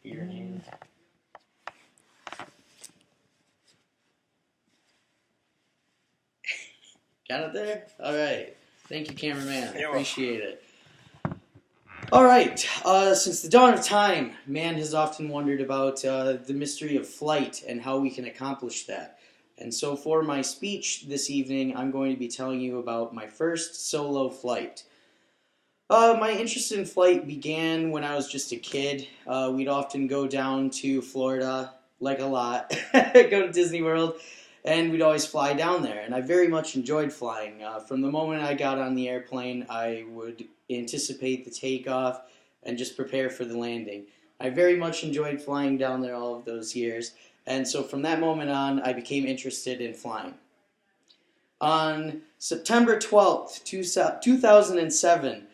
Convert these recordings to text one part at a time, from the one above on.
Your name. Got it there? Alright. Thank you, cameraman. Appreciate it. Alright. Since the dawn of time, man has often wondered about the mystery of flight and how we can accomplish that. And so for my speech this evening, I'm going to be telling you about my first solo flight. My interest in flight began when I was just a kid. We'd often go down to Florida, like a lot, go to Disney World, and we'd always fly down there. And I very much enjoyed flying. From the moment I got on the airplane, I would anticipate the takeoff and just prepare for the landing. I very much enjoyed flying down there all of those years. And so from that moment on, I became interested in flying. On September 12th, 2007,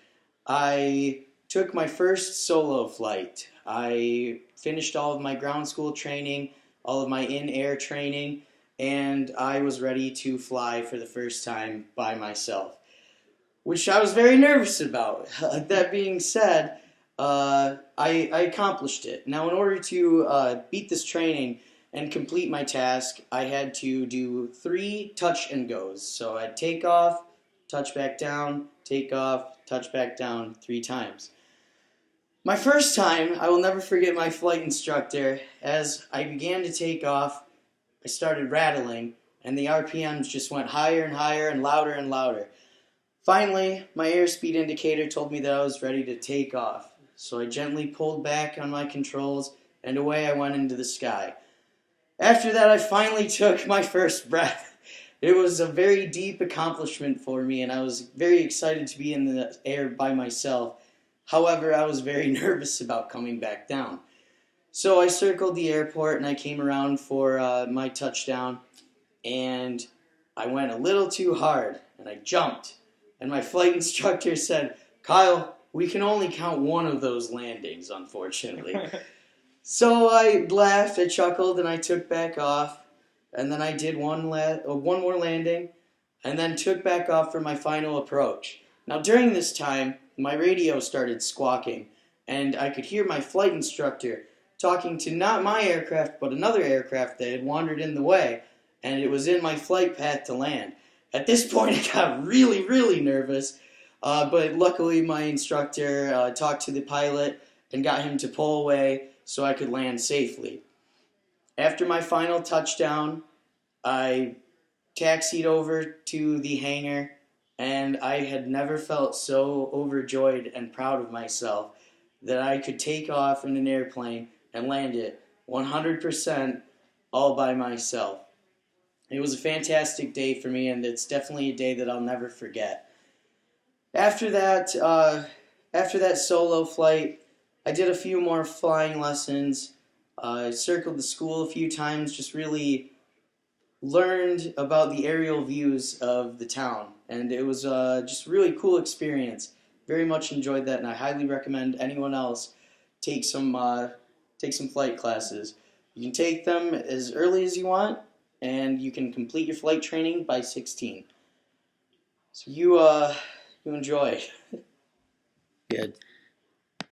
I took my first solo flight. I finished all of my ground school training, all of my in-air training, and I was ready to fly for the first time by myself, which I was very nervous about. That being said, I accomplished it. Now, in order to beat this training and complete my task, I had to do 3 touch and goes. So I'd take off, touch back down, take off, touch back down 3 times. My first time, I will never forget my flight instructor. As I began to take off, I started rattling, and the RPMs just went higher and higher and louder and louder. Finally, my airspeed indicator told me that I was ready to take off. So I gently pulled back on my controls, and away I went into the sky. After that, I finally took my first breath. It was a very deep accomplishment for me, and I was very excited to be in the air by myself. However, I was very nervous about coming back down. So I circled the airport, and I came around for my touchdown, and I went a little too hard, and I jumped. And my flight instructor said, "Kyle, we can only count one of those landings, unfortunately." So I laughed, I chuckled, and I took back off. And then I did one more landing, and then took back off for my final approach. Now during this time, my radio started squawking, and I could hear my flight instructor talking to not my aircraft, but another aircraft that had wandered in the way, and it was in my flight path to land. At this point, I got really, really nervous, but luckily my instructor talked to the pilot and got him to pull away so I could land safely. After my final touchdown, I taxied over to the hangar, and I had never felt so overjoyed and proud of myself that I could take off in an airplane and land it 100% all by myself. It was a fantastic day for me, and it's definitely a day that I'll never forget. After that solo flight, I did a few more flying lessons. I circled the school a few times, just really learned about the aerial views of the town, and it was just a really cool experience. Very much enjoyed that, and I highly recommend anyone else take some flight classes. You can take them as early as you want, and you can complete your flight training by 16. So you enjoy. Good.